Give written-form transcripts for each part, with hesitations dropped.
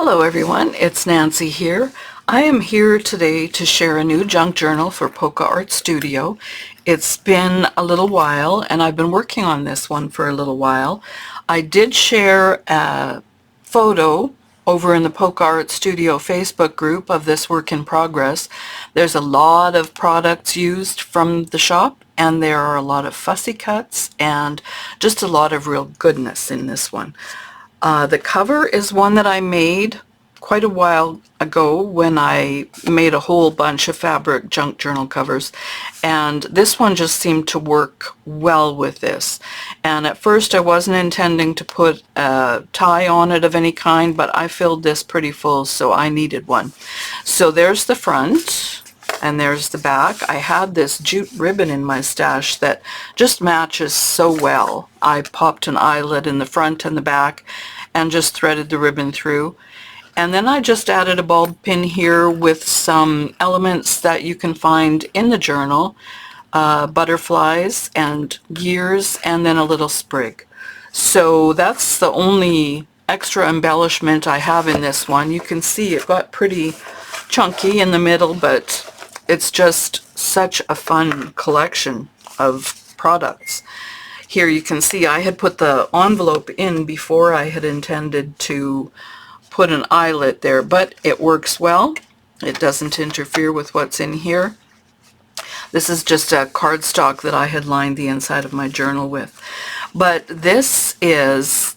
Hello everyone, it's Nancy here. I am here today to share a new junk journal for Polka Art Studio. It's been a little while and I've been working on this one for a little while. I did share a photo over in the Polka Art Studio Facebook group of this work in progress. There's a lot of products used from the shop and there are a lot of fussy cuts and just a lot of real goodness in this one. The cover is one that I made quite a while ago when I made a whole bunch of fabric junk journal covers, and this one just seemed to work well with this. And at first I wasn't intending to put a tie on it of any kind, but I filled this pretty full, so I needed one. So there's the front and there's the back. I had this jute ribbon in my stash that just matches so well. I popped an eyelet in the front and the back and just threaded the ribbon through. And then I just added a bulb pin here with some elements that you can find in the journal, butterflies and gears, and then a little sprig. So that's the only extra embellishment I have in this one. You can see it got pretty chunky in the middle, but it's just such a fun collection of products. Here you can see I had put the envelope in before I had intended to put an eyelet there, but it works well. It doesn't interfere with what's in here. This is just a cardstock that I had lined the inside of my journal with. But this is,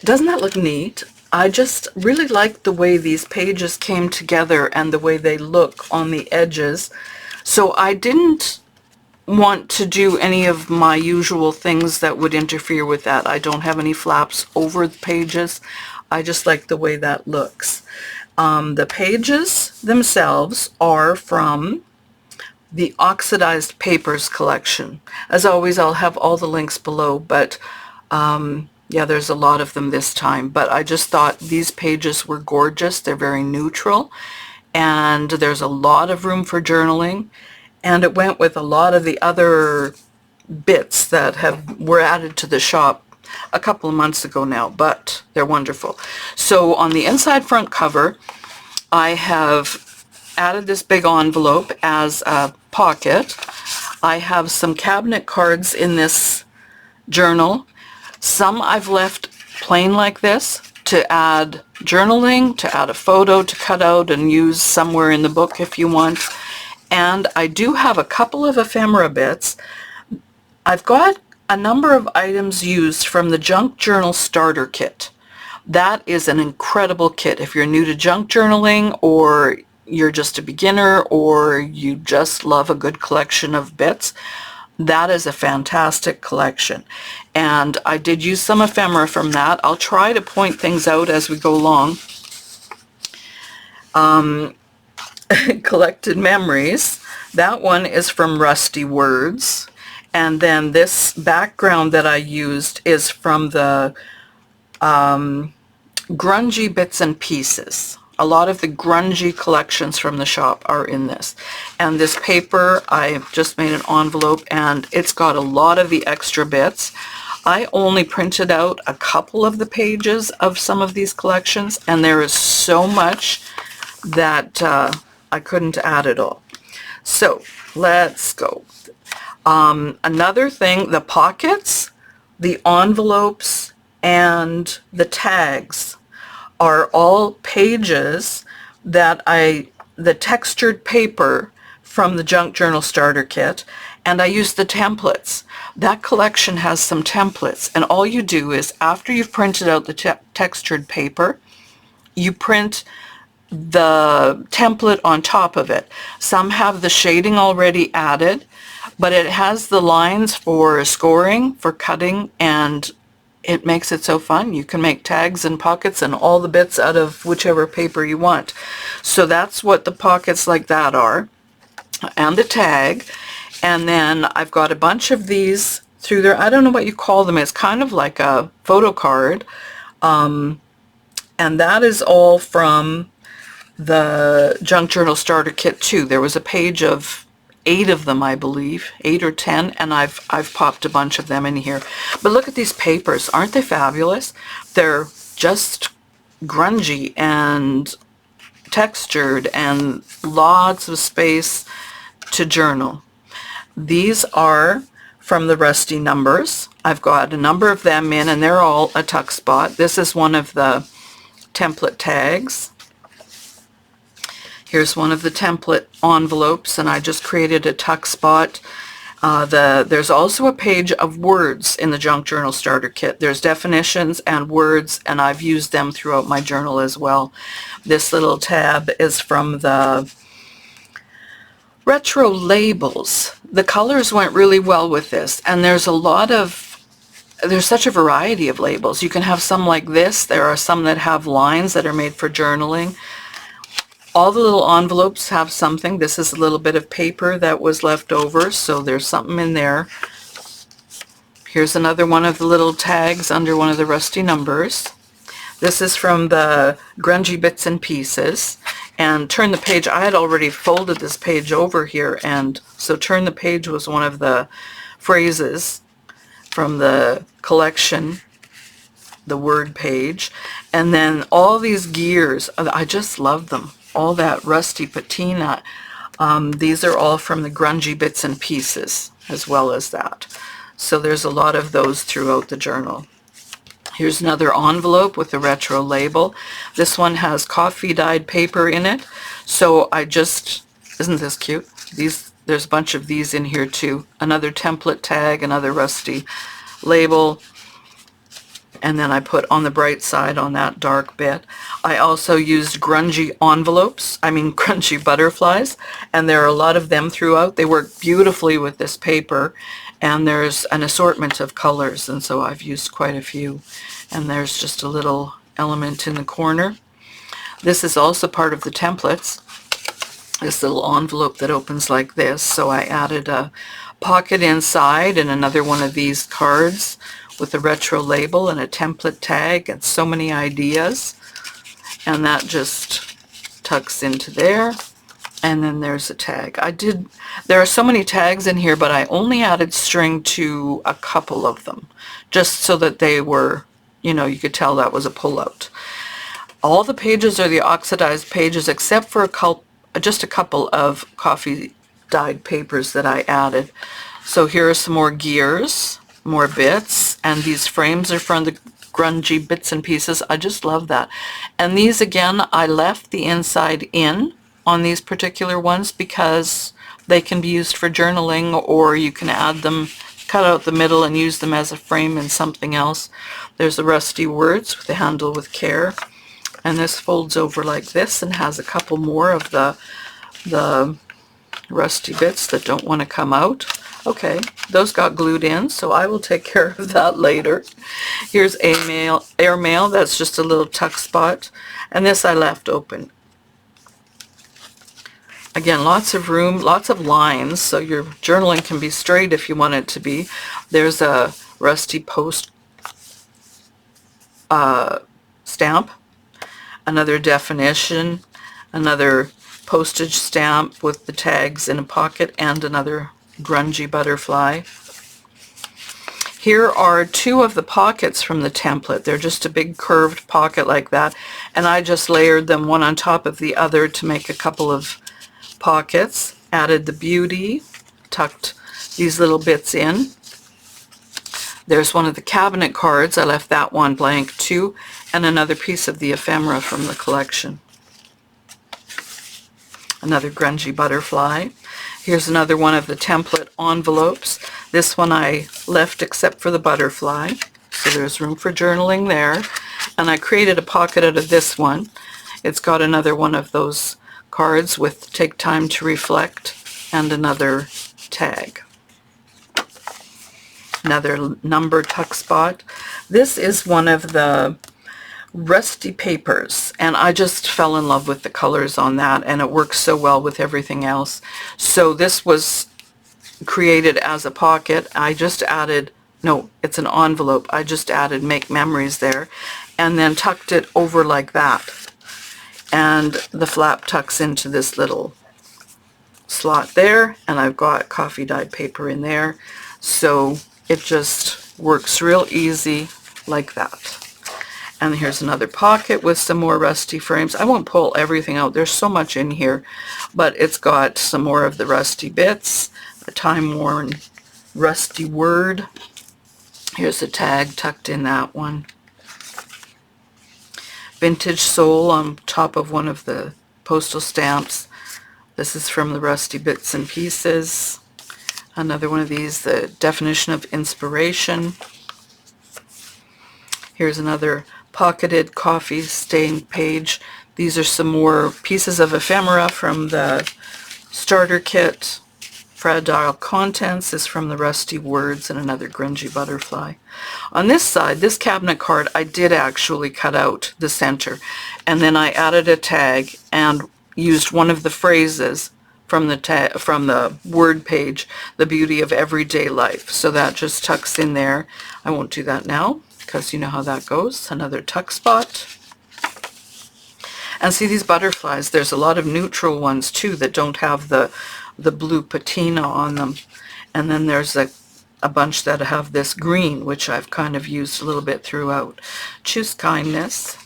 doesn't that look neat? I just really like the way these pages came together and the way they look on the edges. So I didn't want to do any of my usual things that would interfere with that. I don't have any flaps over the pages. I just like the way that looks. The pages themselves are from the Oxidized Papers collection. As always, I'll have all the links below, but yeah, there's a lot of them this time, but I just thought these pages were gorgeous. They're very neutral, and there's a lot of room for journaling, and it went with a lot of the other bits that were added to the shop a couple of months ago now, but they're wonderful. So on the inside front cover, I have added this big envelope as a pocket. I have some cabinet cards in this journal. Some I've left plain like this to add journaling, to add a photo to cut out and use somewhere in the book if you want. And I do have a couple of ephemera bits. I've got a number of items used from the Junk Journal Starter Kit. That is an incredible kit. If you're new to junk journaling, or you're just a beginner, or you just love a good collection of bits, that is a fantastic collection. And I did use some ephemera from that. I'll try to point things out as we go along. Collected Memories. That one is from Rusty Words. And then this background that I used is from the Grungy Bits and Pieces. A lot of the Grungy collections from the shop are in this. And this paper, I just made an envelope, and it's got a lot of the extra bits. I only printed out a couple of the pages of some of these collections, and there is so much that I couldn't add it all. So let's go. Another thing, the pockets, the envelopes, and the tags are all pages that the textured paper from the Junk Journal Starter Kit, and I used the templates. That collection has some templates, and all you do is, after you've printed out the textured paper, you print the template on top of it. Some have the shading already added, but it has the lines for scoring, for cutting, and it makes it so fun. You can make tags and pockets and all the bits out of whichever paper you want. So that's what the pockets like that are, and the tag. And then I've got a bunch of these through there. I don't know what you call them. It's kind of like a photo card. And that is all from the Junk Journal Starter Kit too. There was a page of 8 of them, I believe, 8 or 10, and I've popped a bunch of them in here. But look at these papers. Aren't they fabulous? They're just grungy and textured and lots of space to journal. These are from the Rusty numbers. I've got a number of them in, and they're all a tuck spot. This is one of the template tags. Here's one of the template envelopes, and I just created a tuck spot. There's also a page of words in the Junk Journal Starter Kit. There's definitions and words, and I've used them throughout my journal as well. This little tab is from the retro labels. The colors went really well with this, and there's such a variety of labels. You can have some like this. There are some that have lines that are made for journaling. All the little envelopes have something. This is a little bit of paper that was left over, so there's something in there. Here's another one of the little tags under one of the Rusty numbers. This is from the Grungy Bits and Pieces. And turn the page, I had already folded this page over here, and so turn the page was one of the phrases from the collection, the word page. And then all these gears, I just love them. All that rusty patina. These are all from the Grungy Bits and Pieces, as well as that. So there's a lot of those throughout the journal. Here's another envelope with a retro label. This one has coffee dyed paper in it. So isn't this cute? There's a bunch of these in here too. Another template tag, another Rusty label. And then I put on the bright side on that dark bit. I also used grungy grungy butterflies, and there are a lot of them throughout. They work beautifully with this paper, and there's an assortment of colors, and so I've used quite a few. And there's just a little element in the corner. This is also part of the templates, this little envelope that opens like this. So I added a pocket inside and another one of these cards with a retro label and a template tag and so many ideas. And that just tucks into there. And then there's a tag. There are so many tags in here, but I only added string to a couple of them, just so that they were, you could tell that was a pullout. All the pages are the oxidized pages, except for just a couple of coffee dyed papers that I added. So here are some more gears, more bits, and these frames are from the Grungy Bits and Pieces. I just love that. And these, again, I left the inside in on these particular ones because they can be used for journaling, or you can add them, cut out the middle and use them as a frame in something else. There's the Rusty words with the handle with care, and this folds over like this and has a couple more of the Rusty bits that don't want to come out. Okay, those got glued in, so I will take care of that later. Here's airmail. That's just a little tuck spot, and this I left open. Again, lots of room, lots of lines, so your journaling can be straight if you want it to be. There's a Rusty post stamp, another definition, another postage stamp with the tags in a pocket, and another grungy butterfly. Here are two of the pockets from the template. They're just a big curved pocket like that, and I just layered them one on top of the other to make a couple of pockets. Added the beauty, tucked these little bits in. There's one of the cabinet cards. I left that one blank too, and another piece of the ephemera from the collection. Another grungy butterfly. Here's another one of the template envelopes. This one I left except for the butterfly, so there's room for journaling there. And I created a pocket out of this one. It's got another one of those cards with take time to reflect and another tag. Another number tuck spot. This is one of the Rusty papers, and I just fell in love with the colors on that, and it works so well with everything else. So this was created as a pocket. I just added, no, it's an envelope. I just added make memories there and then tucked it over like that. And the flap tucks into this little slot there, and I've got coffee dyed paper in there. So it just works real easy like that. And here's another pocket with some more rusty frames. I won't pull everything out. There's so much in here, but it's got some more of the rusty bits, a time-worn rusty word. Here's a tag tucked in that one. Vintage soul on top of one of the postal stamps. This is from the Rusty Bits and Pieces. Another one of these, the definition of inspiration. Here's another pocketed coffee stained page. These are some more pieces of ephemera from the starter kit. Fragile Contents is from the Rusty Words, and another Grungy butterfly. On this side, this cabinet card, I did actually cut out the center, and then I added a tag and used one of the phrases from the word page, the beauty of everyday life. So that just tucks in there. I won't do that now because you know how that goes. Another tuck spot. And see these butterflies, there's a lot of neutral ones too that don't have the blue patina on them. And then there's a bunch that have this green, which I've kind of used a little bit throughout. Choose kindness.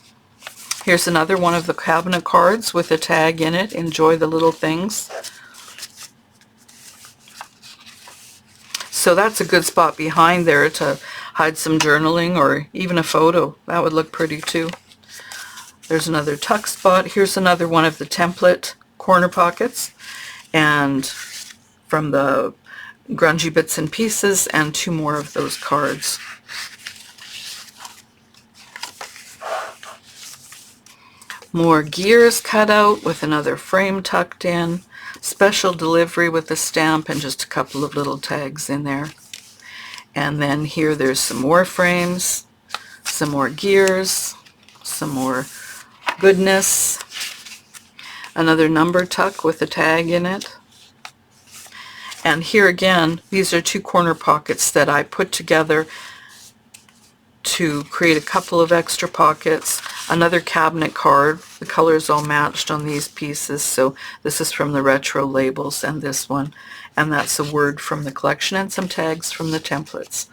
Here's another one of the cabinet cards with a tag in it. Enjoy the little things. So that's a good spot behind there to hide some journaling or even a photo. That would look pretty too. There's another tuck spot. Here's another one of the template corner pockets, and from the Grungy Bits and Pieces, and two more of those cards. More gears cut out with another frame tucked in. Special delivery with a stamp and just a couple of little tags in there. And then here there's some more frames, some more gears, some more goodness. Another number tuck with a tag in it. And here again, these are two corner pockets that I put together to create a couple of extra pockets. Another cabinet card. The colors all matched on these pieces. So this is from the retro labels, and this one. And that's a word from the collection and some tags from the templates.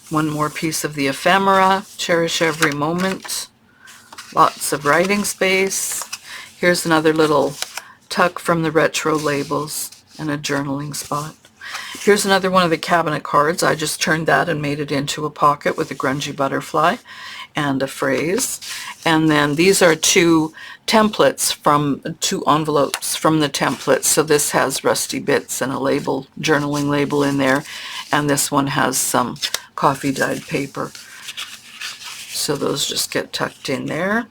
One more piece of the ephemera. Cherish every moment. Lots of writing space. Here's another little tuck from the retro labels and a journaling spot. Here's another one of the cabinet cards. I just turned that and made it into a pocket with a Grungy butterfly and a phrase. And then these are two templates from two envelopes from the templates. So this has Rusty Bits and a label, journaling label in there, and this one has some coffee dyed paper. So those just get tucked in there.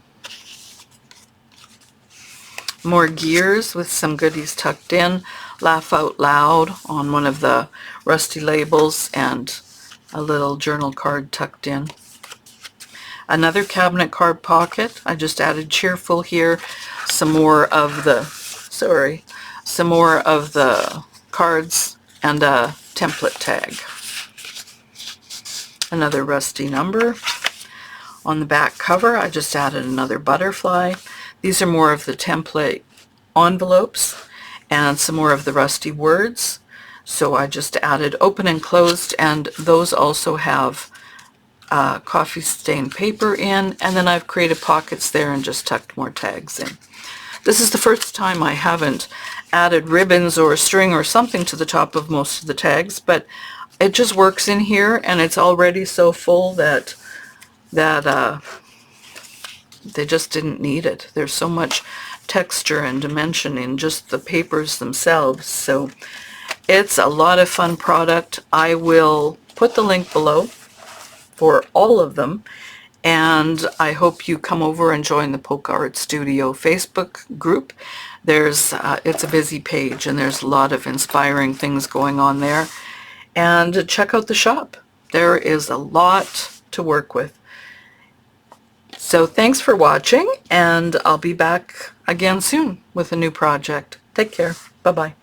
More gears with some goodies tucked in. Laugh out loud on one of the rusty labels and a little journal card tucked in. Another cabinet card pocket. I just added cheerful here. Some more of the cards and a template tag. Another rusty number. On the back cover, I just added another butterfly. These are more of the template envelopes and some more of the rusty words. So I just added open and closed, and those also have coffee stained paper in, and then I've created pockets there and just tucked more tags in. This is the first time I haven't added ribbons or string or something to the top of most of the tags, but it just works in here, and it's already so full that they just didn't need it. There's so much texture and dimension in just the papers themselves. So it's a lot of fun product. I will put the link below for all of them, and I hope you come over and join the Polka Art Studio Facebook group. It's a busy page, and there's a lot of inspiring things going on there. And check out the shop. There is a lot to work with. So thanks for watching, and I'll be back again soon with a new project. Take care. Bye-bye.